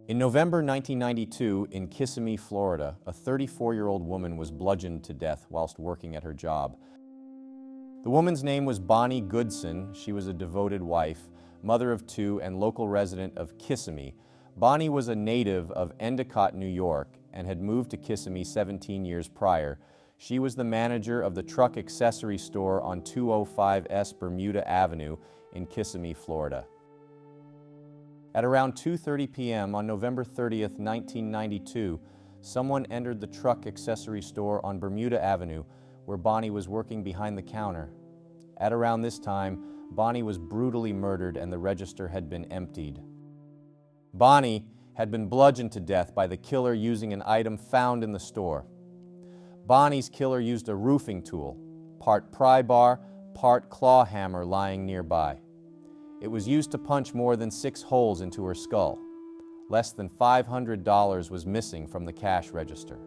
In November 1992, in Kissimmee, Florida, a 34-year-old woman was bludgeoned to death whilst working at her job. The woman's name was Bonnie Goodson. She was a devoted wife, mother of two, and local resident of Kissimmee. Bonnie was a native of Endicott, New York, and had moved to Kissimmee 17 years prior. She was the manager of the truck accessory store on 205S Bermuda Avenue in Kissimmee, Florida. At around 2:30 p.m. on November 30th, 1992, someone entered the truck accessory store on Bermuda Avenue where Bonnie was working behind the counter. At around this time, Bonnie was brutally murdered and the register had been emptied. Bonnie had been bludgeoned to death by the killer using an item found in the store. Bonnie's killer used a roofing tool, part pry bar, part claw hammer lying nearby. It was used to punch more than 6 holes into her skull. Less than $500 was missing from the cash register.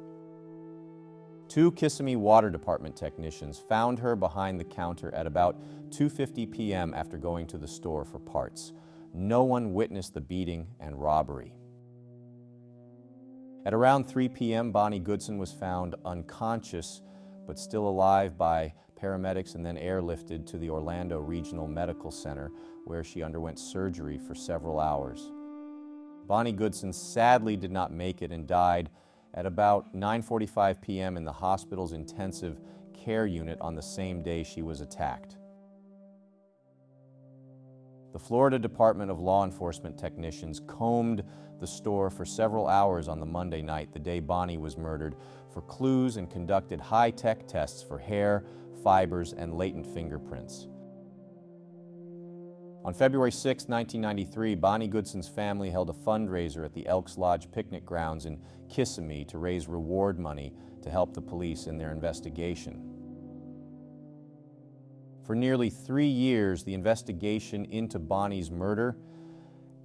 2 Kissimmee Water Department technicians found her behind the counter at about 2:50 p.m. after going to the store for parts. No one witnessed the beating and robbery. At around 3 p.m., Bonnie Goodson was found unconscious but still alive by paramedics and then airlifted to the Orlando Regional Medical Center, where she underwent surgery for several hours. Bonnie Goodson sadly did not make it and died at about 9:45 p.m. in the hospital's intensive care unit on the same day she was attacked. The Florida Department of Law Enforcement technicians combed the store for several hours on the Monday night, the day Bonnie was murdered, for clues and conducted high-tech tests for hair, fibers, and latent fingerprints. On February 6, 1993, Bonnie Goodson's family held a fundraiser at the Elks Lodge picnic grounds in Kissimmee to raise reward money to help the police in their investigation. For nearly 3 years, the investigation into Bonnie's murder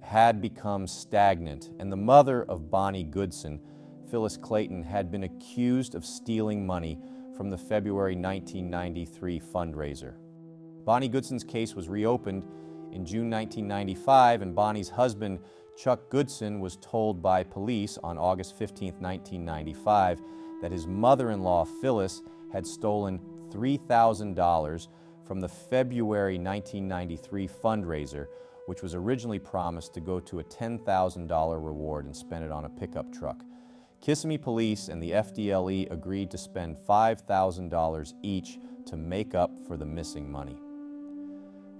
had become stagnant, and the mother of Bonnie Goodson, Phyllis Clayton, had been accused of stealing money from the February 1993 fundraiser. Bonnie Goodson's case was reopened in June 1995, and Bonnie's husband, Chuck Goodson, was told by police on August 15, 1995, that his mother-in-law, Phyllis, had stolen $3,000 from the February 1993 fundraiser, which was originally promised to go to a $10,000 reward, and spent it on a pickup truck. Kissimmee Police and the FDLE agreed to spend $5,000 each to make up for the missing money.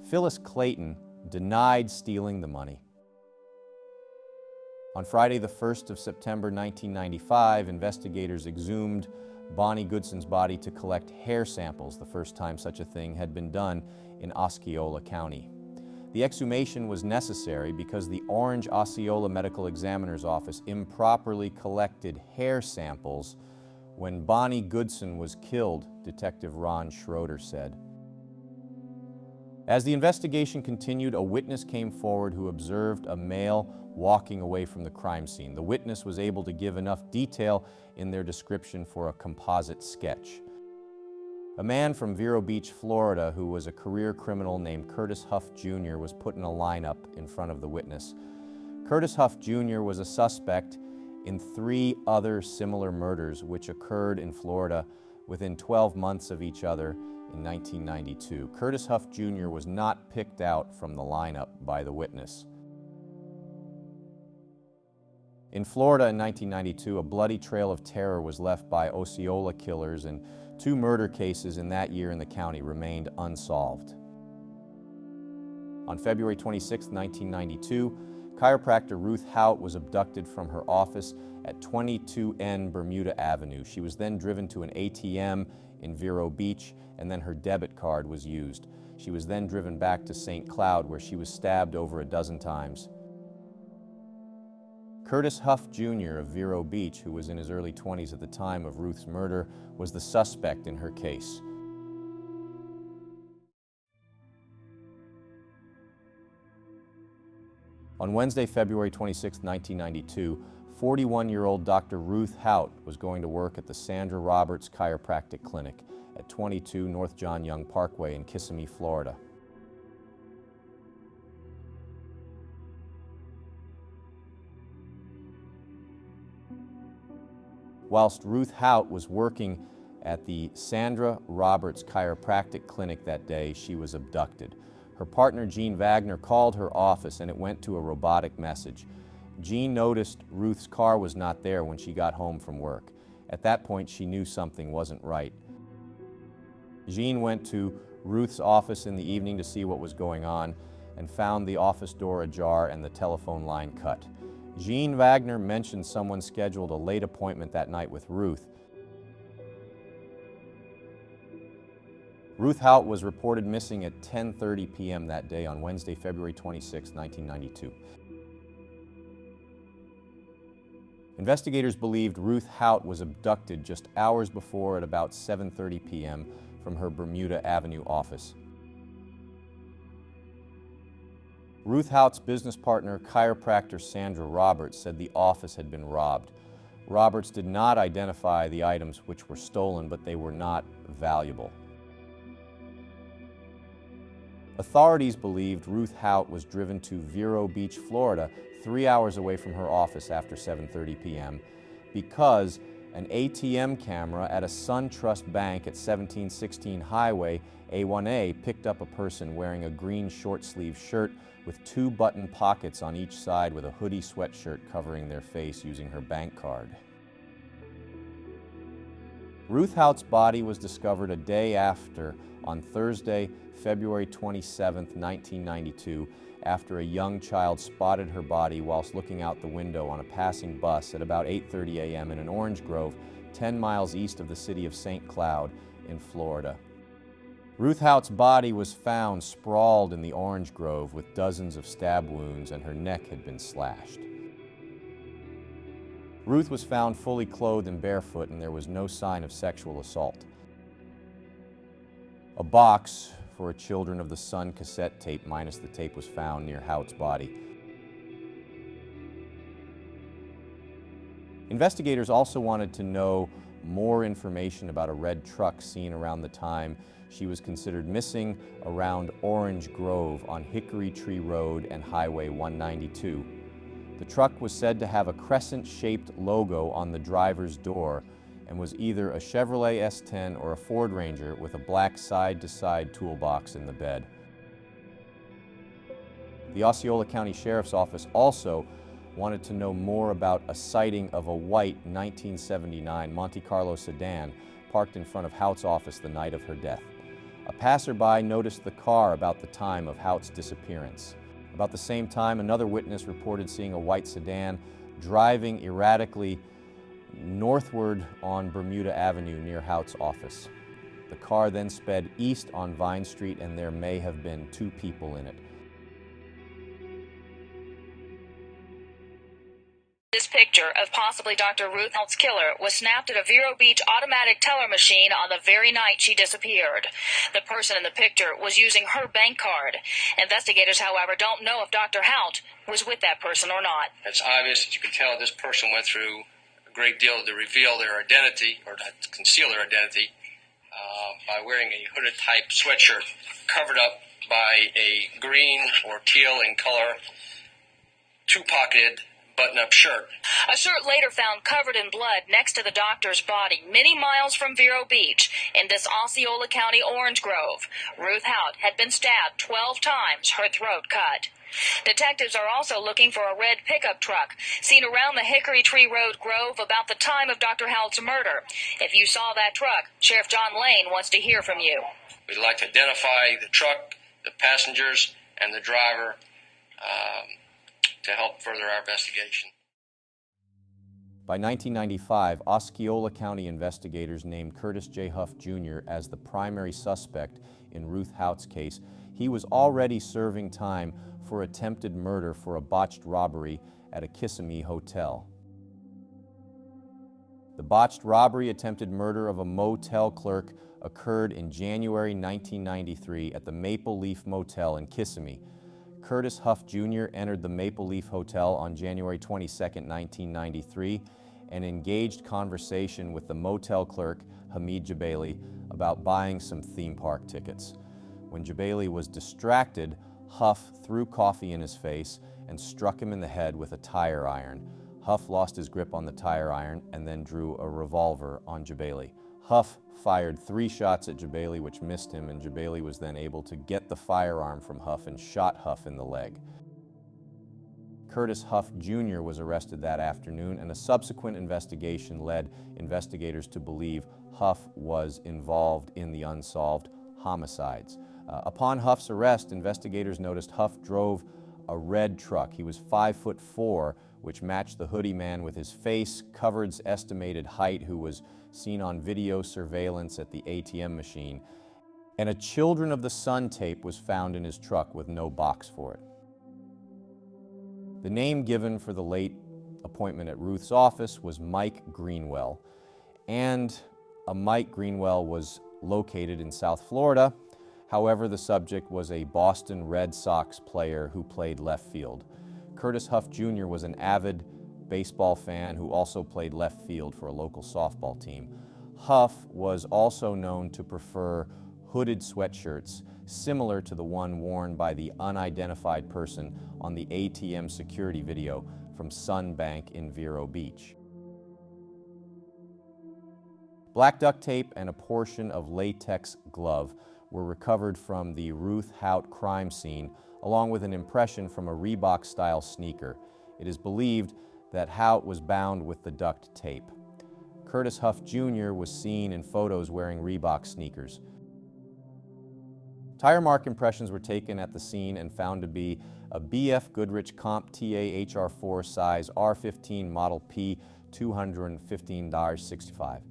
Phyllis Clayton denied stealing the money. On Friday, the 1st of September 1995, investigators exhumed Bonnie Goodson's body to collect hair samples, the first time such a thing had been done in Osceola County. The exhumation was necessary because the Orange Osceola Medical Examiner's Office improperly collected hair samples when Bonnie Goodson was killed, Detective Ron Schroeder said. As the investigation continued, a witness came forward who observed a male walking away from the crime scene. The witness was able to give enough detail in their description for a composite sketch. A man from Vero Beach, Florida, who was a career criminal named Curtis Huff Jr., was put in a lineup in front of the witness. Curtis Huff Jr. was a suspect in 3 other similar murders which occurred in Florida within 12 months of each other in 1992. Curtis Huff Jr. was not picked out from the lineup by the witness. In Florida in 1992, a bloody trail of terror was left by Osceola killers, and 2 murder cases in that year in the county remained unsolved. On February 26, 1992, chiropractor Ruth Hout was abducted from her office at 22N Bermuda Avenue. She was then driven to an ATM in Vero Beach, and then her debit card was used. She was then driven back to St. Cloud, where she was stabbed over a dozen times. Curtis Huff Jr. of Vero Beach, who was in his early 20s at the time of Ruth's murder, was the suspect in her case. On Wednesday, February 26, 1992, 41-year-old Dr. Ruth Hout was going to work at the Sandra Roberts Chiropractic Clinic at 22 North John Young Parkway in Kissimmee, Florida. Whilst Ruth Hout was working at the Sandra Roberts Chiropractic Clinic that day, she was abducted. Her partner, Jean Wagner, called her office and it went to a robotic message. Jean noticed Ruth's car was not there when she got home from work. At that point, she knew something wasn't right. Jean went to Ruth's office in the evening to see what was going on and found the office door ajar and the telephone line cut. Jean Wagner mentioned someone scheduled a late appointment that night with Ruth. Ruth Hout was reported missing at 10:30 p.m. that day on Wednesday, February 26, 1992. Investigators believed Ruth Hout was abducted just hours before at about 7:30 p.m. from her Bermuda Avenue office. Ruth Hout's business partner, chiropractor Sandra Roberts, said the office had been robbed. Roberts did not identify the items which were stolen, but they were not valuable. Authorities believed Ruth Hout was driven to Vero Beach, Florida, 3 hours away from her office after 7:30 p.m. because an ATM camera at a SunTrust Bank at 1716 Highway A1A picked up a person wearing a green short-sleeved shirt with 2 button pockets on each side with a hoodie sweatshirt covering their face using her bank card. Ruth Hout's body was discovered a day after, on Thursday, February 27, 1992, after a young child spotted her body whilst looking out the window on a passing bus at about 8:30 a.m. in an orange grove 10 miles east of the city of St. Cloud in Florida. Ruth Hout's body was found sprawled in the orange grove with dozens of stab wounds, and her neck had been slashed. Ruth was found fully clothed and barefoot, and there was no sign of sexual assault. A box for a Children of the Sun cassette tape minus the tape was found near Hout's body. Investigators also wanted to know more information about a red truck seen around the time she was considered missing around Orange Grove on Hickory Tree Road and Highway 192. The truck was said to have a crescent-shaped logo on the driver's door and was either a Chevrolet S10 or a Ford Ranger with a black side-to-side toolbox in the bed. The Osceola County Sheriff's Office also wanted to know more about a sighting of a white 1979 Monte Carlo sedan parked in front of Hout's office the night of her death. A passerby noticed the car about the time of Hout's disappearance. About the same time, another witness reported seeing a white sedan driving erratically northward on Bermuda Avenue near Hout's office. The car then sped east on Vine Street, and there may have been 2 people in it. This picture of possibly Dr. Ruth Hout's killer was snapped at a Vero Beach automatic teller machine on the very night she disappeared. The person in the picture was using her bank card. Investigators, however, don't know if Dr. Hout was with that person or not. It's obvious that you can tell this person went through a great deal to reveal their identity, or to conceal their identity, by wearing a hooded-type sweatshirt covered up by a green or teal in color, 2-pocketed button-up shirt. A shirt later found covered in blood next to the doctor's body many miles from Vero Beach in this Osceola County Orange Grove. Ruth Hout had been stabbed 12 times, her throat cut. Detectives are also looking for a red pickup truck seen around the Hickory Tree Road Grove about the time of Dr. Hout's murder. If you saw that truck, Sheriff John Lane wants to hear from you. We'd like to identify the truck, the passengers, and the driver to help further our investigation. By 1995, Osceola County investigators named Curtis J. Huff Jr. as the primary suspect in Ruth Hout's case. He was already serving time for attempted murder for a botched robbery at a Kissimmee hotel. The botched robbery attempted murder of a motel clerk occurred in January 1993 at the Maple Leaf Motel in Kissimmee. Curtis Huff Jr. entered the Maple Leaf Hotel on January 22, 1993, and engaged conversation with the motel clerk, Hamid Jabali, about buying some theme park tickets. When Jabali was distracted, Huff threw coffee in his face and struck him in the head with a tire iron. Huff lost his grip on the tire iron and then drew a revolver on Jebeli. Huff fired 3 shots at Jebeli, which missed him, and Jebeli was then able to get the firearm from Huff and shot Huff in the leg. Curtis Huff Jr. was arrested that afternoon, and a subsequent investigation led investigators to believe Huff was involved in the unsolved homicides. Upon Huff's arrest, investigators noticed Huff drove a red truck. He was 5'4", which matched the hoodie man with his face, covered's estimated height, who was seen on video surveillance at the ATM machine. And a Children of the Sun tape was found in his truck with no box for it. The name given for the late appointment at Ruth's office was Mike Greenwell, and a Mike Greenwell was located in South Florida. However, the subject was a Boston Red Sox player who played left field. Curtis Huff Jr. was an avid baseball fan who also played left field for a local softball team. Huff was also known to prefer hooded sweatshirts, similar to the one worn by the unidentified person on the ATM security video from Sun Bank in Vero Beach. Black duct tape and a portion of latex glove were recovered from the Ruth Hout crime scene, along with an impression from a Reebok-style sneaker. It is believed that Hout was bound with the duct tape. Curtis Huff Jr. was seen in photos wearing Reebok sneakers. Tire mark impressions were taken at the scene and found to be a BF Goodrich Comp TA HR4 size R15 model P $215.65.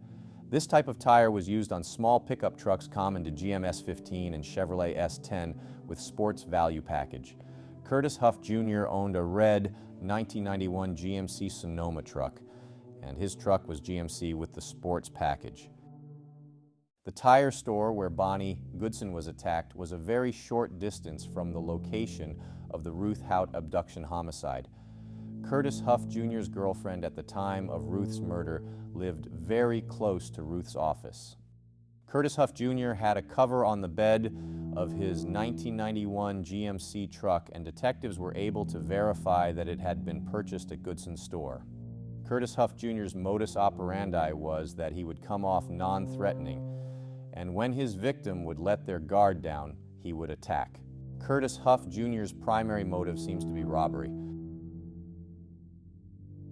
This type of tire was used on small pickup trucks common to GM S15 and Chevrolet S10 with sports value package. Curtis Huff Jr. owned a red 1991 GMC Sonoma truck, and his truck was GMC with the sports package. The tire store where Bonnie Goodson was attacked was a very short distance from the location of the Ruth Hout abduction homicide. Curtis Huff Jr.'s girlfriend at the time of Ruth's murder lived very close to Ruth's office. Curtis Huff Jr. had a cover on the bed of his 1991 GMC truck, and detectives were able to verify that it had been purchased at Goodson's store. Curtis Huff Jr.'s modus operandi was that he would come off non-threatening, and when his victim would let their guard down, he would attack. Curtis Huff Jr.'s primary motive seems to be robbery.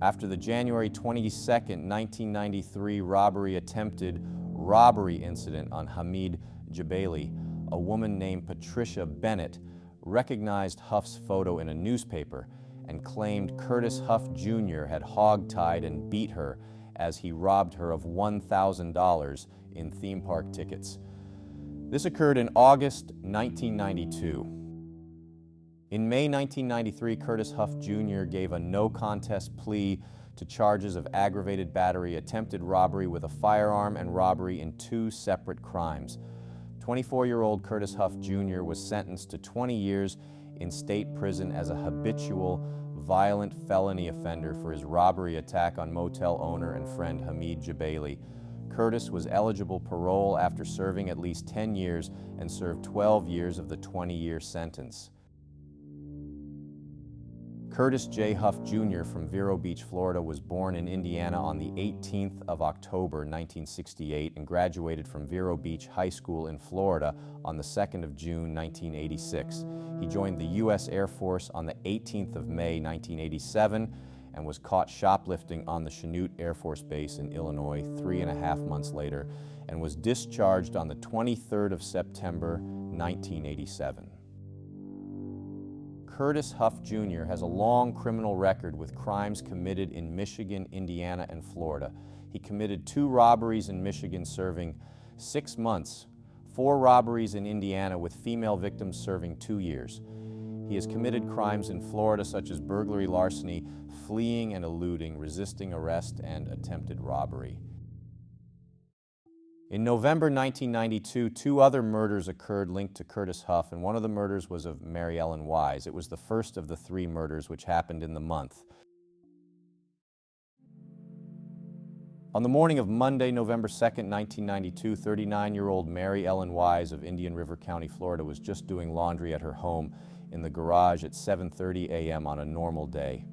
After the January 22, 1993 attempted robbery incident on Hamid Jebeli, a woman named Patricia Bennett recognized Huff's photo in a newspaper and claimed Curtis Huff Jr. had hogtied and beat her as he robbed her of $1,000 in theme park tickets. This occurred in August 1992. In May 1993, Curtis Huff Jr. gave a no-contest plea to charges of aggravated battery, attempted robbery with a firearm, and robbery in 2 separate crimes. 24-year-old Curtis Huff Jr. was sentenced to 20 years in state prison as a habitual violent felony offender for his robbery attack on motel owner and friend Hamid Jebeli. Curtis was eligible parole after serving at least 10 years and served 12 years of the 20-year sentence. Curtis J. Huff Jr. from Vero Beach, Florida, was born in Indiana on the 18th of October, 1968, and graduated from Vero Beach High School in Florida on the 2nd of June, 1986. He joined the U.S. Air Force on the 18th of May, 1987, and was caught shoplifting on the Chanute Air Force Base in Illinois 3.5 months later, and was discharged on the 23rd of September, 1987. Curtis Huff Jr. has a long criminal record with crimes committed in Michigan, Indiana, and Florida. He committed 2 robberies in Michigan, serving 6 months, 4 robberies in Indiana with female victims serving 2 years. He has committed crimes in Florida such as burglary, larceny, fleeing and eluding, resisting arrest, and attempted robbery. In November 1992, 2 other murders occurred linked to Curtis Huff, and one of the murders was of Mary Ellen Wise. It was the first of the 3 murders which happened in the month. On the morning of Monday, November 2, 1992, 39-year-old Mary Ellen Wise of Indian River County, Florida, was just doing laundry at her home in the garage at 7:30 a.m. on a normal day.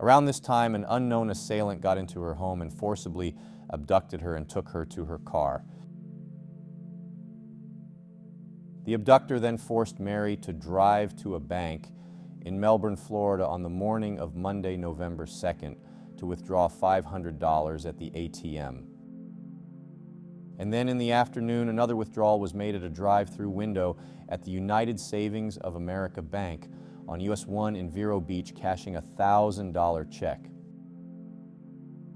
Around this time, an unknown assailant got into her home and forcibly abducted her and took her to her car. The abductor then forced Mary to drive to a bank in Melbourne, Florida on the morning of Monday, November 2nd to withdraw $500 at the ATM. And then in the afternoon, another withdrawal was made at a drive-through window at the United Savings of America Bank on US 1 in Vero Beach, cashing a $1,000 check.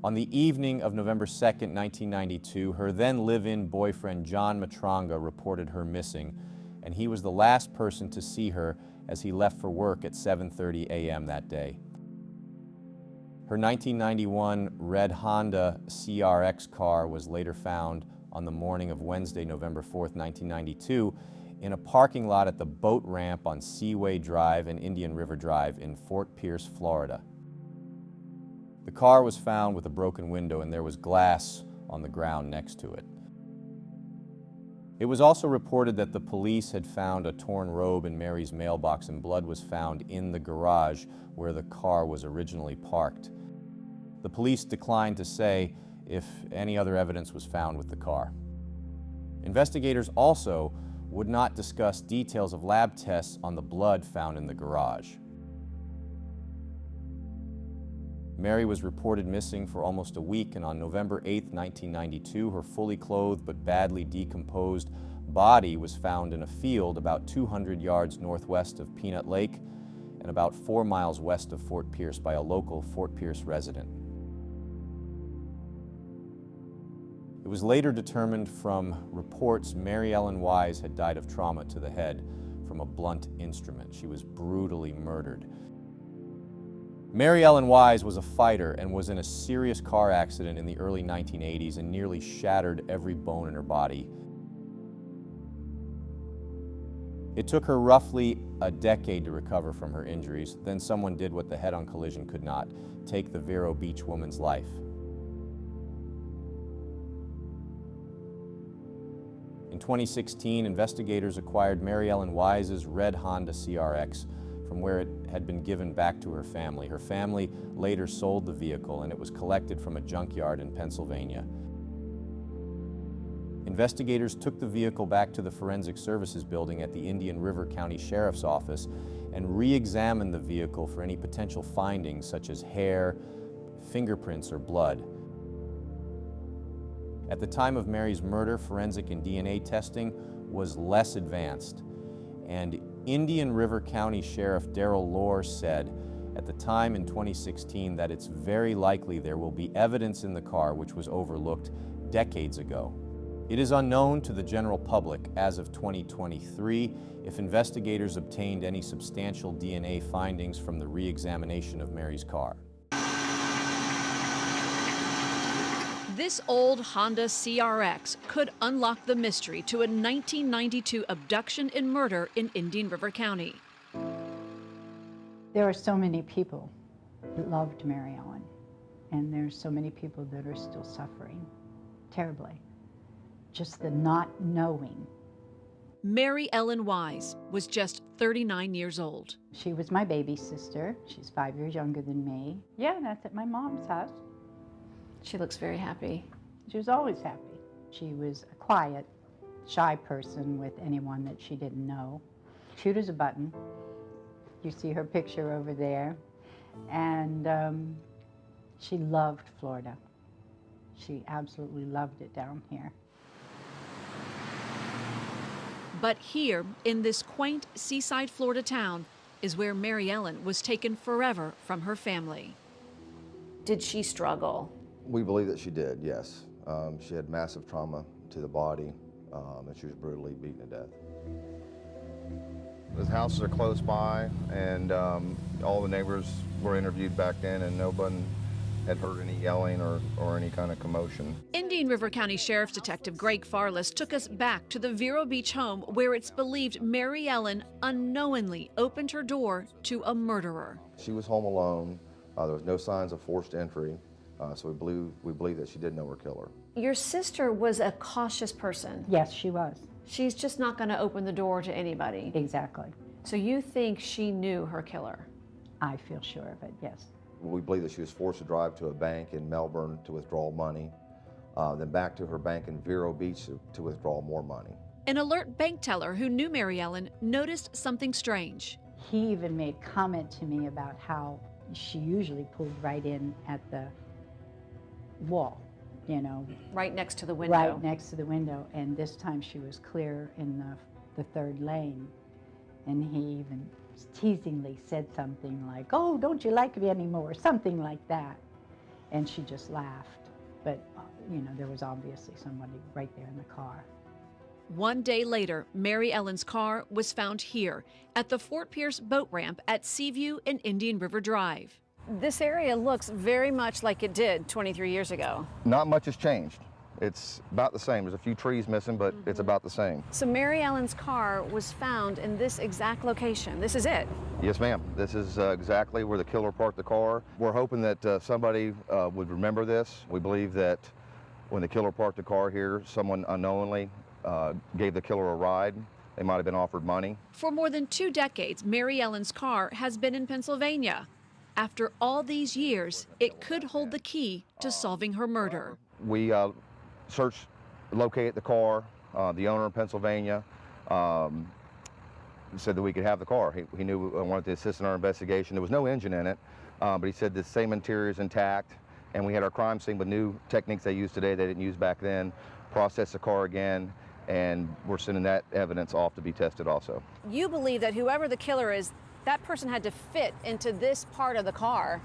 On the evening of November 2nd, 1992, her then live-in boyfriend John Matranga reported her missing, and he was the last person to see her as he left for work at 7:30 a.m. that day. Her 1991 red Honda CRX car was later found on the morning of Wednesday, November 4th, 1992, in a parking lot at the boat ramp on Seaway Drive and Indian River Drive in Fort Pierce, Florida. The car was found with a broken window and there was glass on the ground next to it. It was also reported that the police had found a torn robe in Mary's mailbox and blood was found in the garage where the car was originally parked. The police declined to say if any other evidence was found with the car. Investigators also would not discuss details of lab tests on the blood found in the garage. Mary was reported missing for almost a week, and on November 8, 1992, her fully clothed but badly decomposed body was found in a field about 200 yards northwest of Peanut Lake and about 4 miles west of Fort Pierce by a local Fort Pierce resident. It was later determined from reports Mary Ellen Wise had died of trauma to the head from a blunt instrument. She was brutally murdered. Mary Ellen Wise was a fighter and was in a serious car accident in the early 1980s and nearly shattered every bone in her body. It took her roughly a decade to recover from her injuries. Then someone did what the head-on collision could not: take the Vero Beach woman's life. In 2016, investigators acquired Mary Ellen Wise's red Honda CRX from where it had been given back to her family. Her family later sold the vehicle and it was collected from a junkyard in Pennsylvania. Investigators took the vehicle back to the Forensic Services building at the Indian River County Sheriff's Office and re-examined the vehicle for any potential findings such as hair, fingerprints, or blood. At the time of Mary's murder, forensic and DNA testing was less advanced, and Indian River County Sheriff Darrell Lohr said at the time in 2016 that it's very likely there will be evidence in the car which was overlooked decades ago. It is unknown to the general public as of 2023 if investigators obtained any substantial DNA findings from the re-examination of Mary's car. This old Honda CRX could unlock the mystery to a 1992 abduction and murder in Indian River County. There are so many people that loved Mary Ellen, and there's so many people that are still suffering terribly. Just the not knowing. Mary Ellen Wise was just 39 years old. She was my baby sister. She's 5 years younger than me. Yeah, that's at my mom's house. She looks very happy. She was always happy. She was a quiet, shy person with anyone that she didn't know. Cute as a button. You see her picture over there. And she loved Florida. She absolutely loved it down here. But here, in this quaint seaside Florida town, is where Mary Ellen was taken forever from her family. Did she struggle? We believe that she did, yes. She had massive trauma to the body, and she was brutally beaten to death. The houses are close by, and all the neighbors were interviewed back then, and no one had heard any yelling or any kind of commotion. Indian River County Sheriff's Detective Greg Farless took us back to the Vero Beach home where it's believed Mary Ellen unknowingly opened her door to a murderer. She was home alone. There was no signs of forced entry, so we believe that she did know her killer. Your sister was a cautious person. Yes, she was. She's just not going to open the door to anybody. Exactly. So you think she knew her killer? I feel sure of it, yes. We believe that she was forced to drive to a bank in Melbourne to withdraw money, then back to her bank in Vero Beach to withdraw more money. An alert bank teller who knew Mary Ellen noticed something strange. He even made comment to me about how she usually pulled right in at the wall, you know. Right next to the window. Right next to the window, and this time she was clear in the third lane. And he even teasingly said something like, "Oh, don't you like me anymore?" Something like that. And she just laughed. But, you know, there was obviously somebody right there in the car. One day later, Mary Ellen's car was found here at the Fort Pierce boat ramp at Seaview and Indian River Drive. This area looks very much like it did 23 years ago. Not much has changed. It's about the same. There's a few trees missing, but it's about the same. So Mary Ellen's car was found in this exact location. This is it. Yes, ma'am. This is exactly where the killer parked the car. We're hoping that somebody would remember this. We believe that when the killer parked the car here, someone unknowingly gave the killer a ride. They might have been offered money. For more than 2 decades, Mary Ellen's car has been in Pennsylvania. After all these years, it could hold the key to solving her murder. We searched, located the car. The owner in Pennsylvania said that we could have the car. He knew I wanted to assist in our investigation. There was no engine in it, but he said the same interior is intact. And we had our crime scene with new techniques they use today they didn't use back then. Processed the car again, and we're sending that evidence off to be tested also. You believe that whoever the killer is, that person had to fit into this part of the car.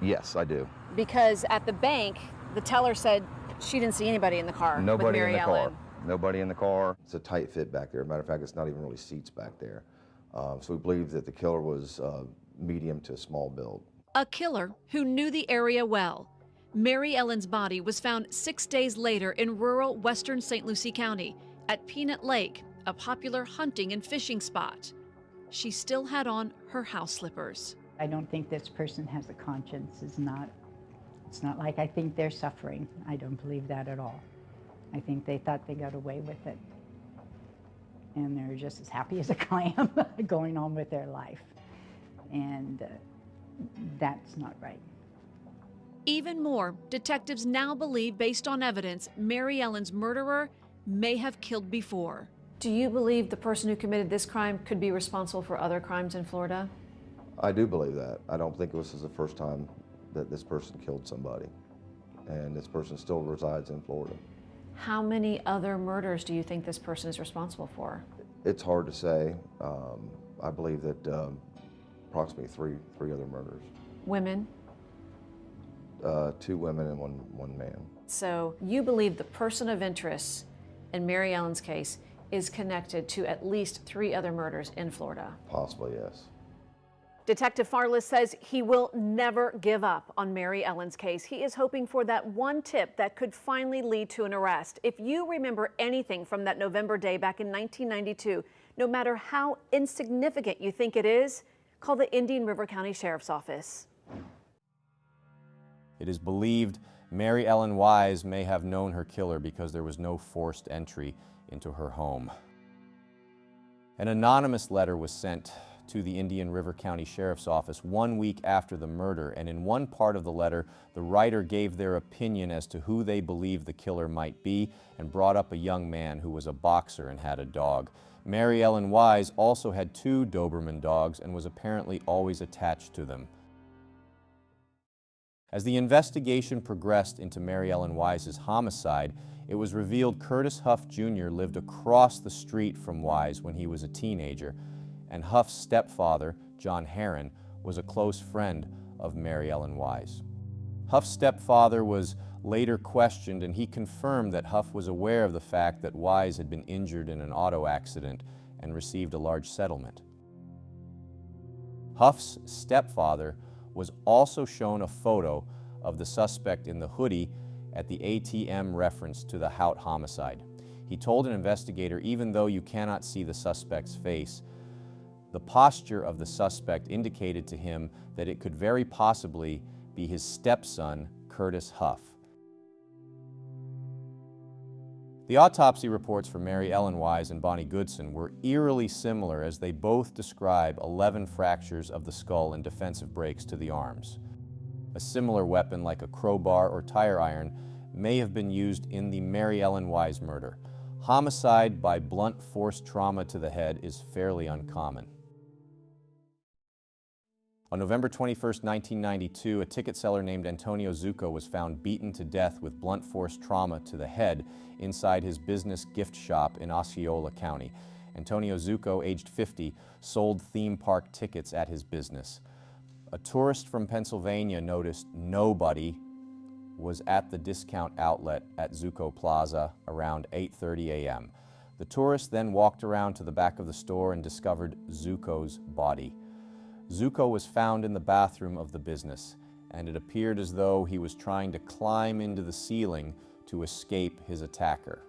Yes, I do. Because at the bank, the teller said she didn't see anybody in the car with Nobody Mary in the Ellen. car. Nobody in the car. It's a tight fit back there. Matter of fact, it's not even really seats back there. So we believe that the killer was medium to small build. A killer who knew the area well. Mary Ellen's body was found 6 days later in rural western St. Lucie County at Peanut Lake, a popular hunting and fishing spot. She still had on her house slippers. I don't think this person has a conscience. It's not like I think they're suffering. I don't believe that at all. I think they thought they got away with it. And they're just as happy as a clam going on with their life. And that's not right. Even more, detectives now believe, based on evidence, Mary Ellen's murderer may have killed before. Do you believe the person who committed this crime could be responsible for other crimes in Florida? I do believe that. I don't think this is the first time that this person killed somebody. And this person still resides in Florida. How many other murders do you think this person is responsible for? It's hard to say. I believe that approximately three other murders. Women? 2 women and one man. So you believe the person of interest in Mary Ellen's case is connected to at least 3 other murders in Florida? Possibly, yes. Detective Farless says he will never give up on Mary Ellen's case. He is hoping for that one tip that could finally lead to an arrest. If you remember anything from that November day back in 1992, no matter how insignificant you think it is, call the Indian River County Sheriff's Office. It is believed Mary Ellen Wise may have known her killer because there was no forced entry into her home. An anonymous letter was sent to the Indian River County Sheriff's Office 1 week after the murder, and in one part of the letter, the writer gave their opinion as to who they believed the killer might be and brought up a young man who was a boxer and had a dog. Mary Ellen Wise also had 2 Doberman dogs and was apparently always attached to them. As the investigation progressed into Mary Ellen Wise's homicide, it was revealed Curtis Huff Jr. lived across the street from Wise when he was a teenager, and Huff's stepfather, John Herron, was a close friend of Mary Ellen Wise. Huff's stepfather was later questioned, and he confirmed that Huff was aware of the fact that Wise had been injured in an auto accident and received a large settlement. Huff's stepfather was also shown a photo of the suspect in the hoodie at the ATM reference to the Hout homicide. He told an investigator, even though you cannot see the suspect's face, the posture of the suspect indicated to him that it could very possibly be his stepson, Curtis Huff. The autopsy reports for Mary Ellen Wise and Bonnie Goodson were eerily similar, as they both describe 11 fractures of the skull and defensive breaks to the arms. A similar weapon, like a crowbar or tire iron, may have been used in the Mary Ellen Wise murder. Homicide by blunt force trauma to the head is fairly uncommon. On November 21, 1992, a ticket seller named Antonio Zucco was found beaten to death with blunt force trauma to the head inside his business gift shop in Osceola County. Antonio Zucco, aged 50, sold theme park tickets at his business. A tourist from Pennsylvania noticed nobody was at the discount outlet at Zucco Plaza around 8:30 a.m. The tourist then walked around to the back of the store and discovered Zucco's body. Zucco was found in the bathroom of the business, and it appeared as though he was trying to climb into the ceiling to escape his attacker.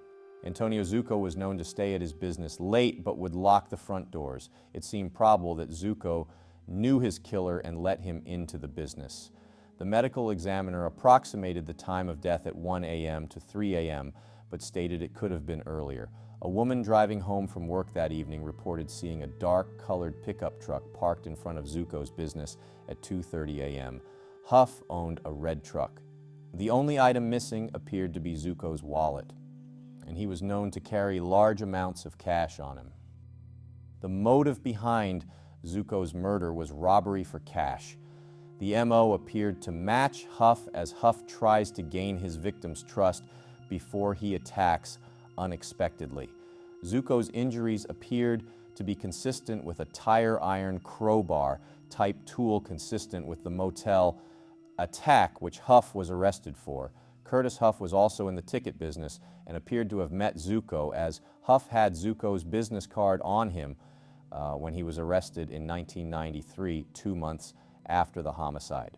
Antonio Zucco was known to stay at his business late but would lock the front doors. It seemed probable that Zucco knew his killer and let him into the business. The medical examiner approximated the time of death at 1 a.m. to 3 a.m., but stated it could have been earlier. A woman driving home from work that evening reported seeing a dark-colored pickup truck parked in front of Zucco's business at 2:30 a.m. Huff owned a red truck. The only item missing appeared to be Zucco's wallet, and he was known to carry large amounts of cash on him. The motive behind Zucco's murder was robbery for cash. The MO appeared to match Huff as Huff tries to gain his victim's trust before he attacks unexpectedly. Zucco's injuries appeared to be consistent with a tire iron crowbar type tool consistent with the motel attack which Huff was arrested for. Curtis Huff was also in the ticket business and appeared to have met Zucco, as Huff had Zucco's business card on him when he was arrested in 1993, 2 months after the homicide.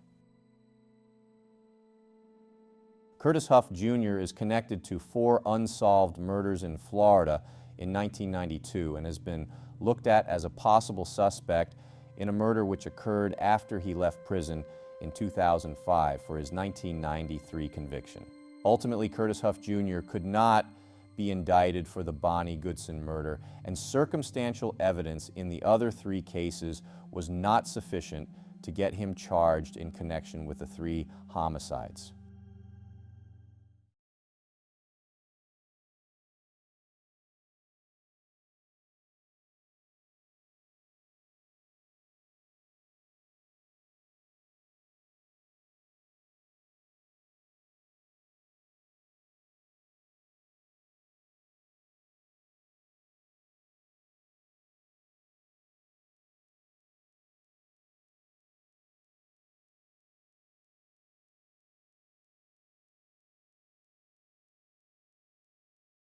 Curtis Huff Jr. is connected to 4 unsolved murders in Florida in 1992 and has been looked at as a possible suspect in a murder which occurred after he left prison in 2005 for his 1993 conviction. Ultimately, Curtis Huff Jr. could not be indicted for the Bonnie Goodson murder, and circumstantial evidence in the other 3 cases was not sufficient to get him charged in connection with the 3 homicides.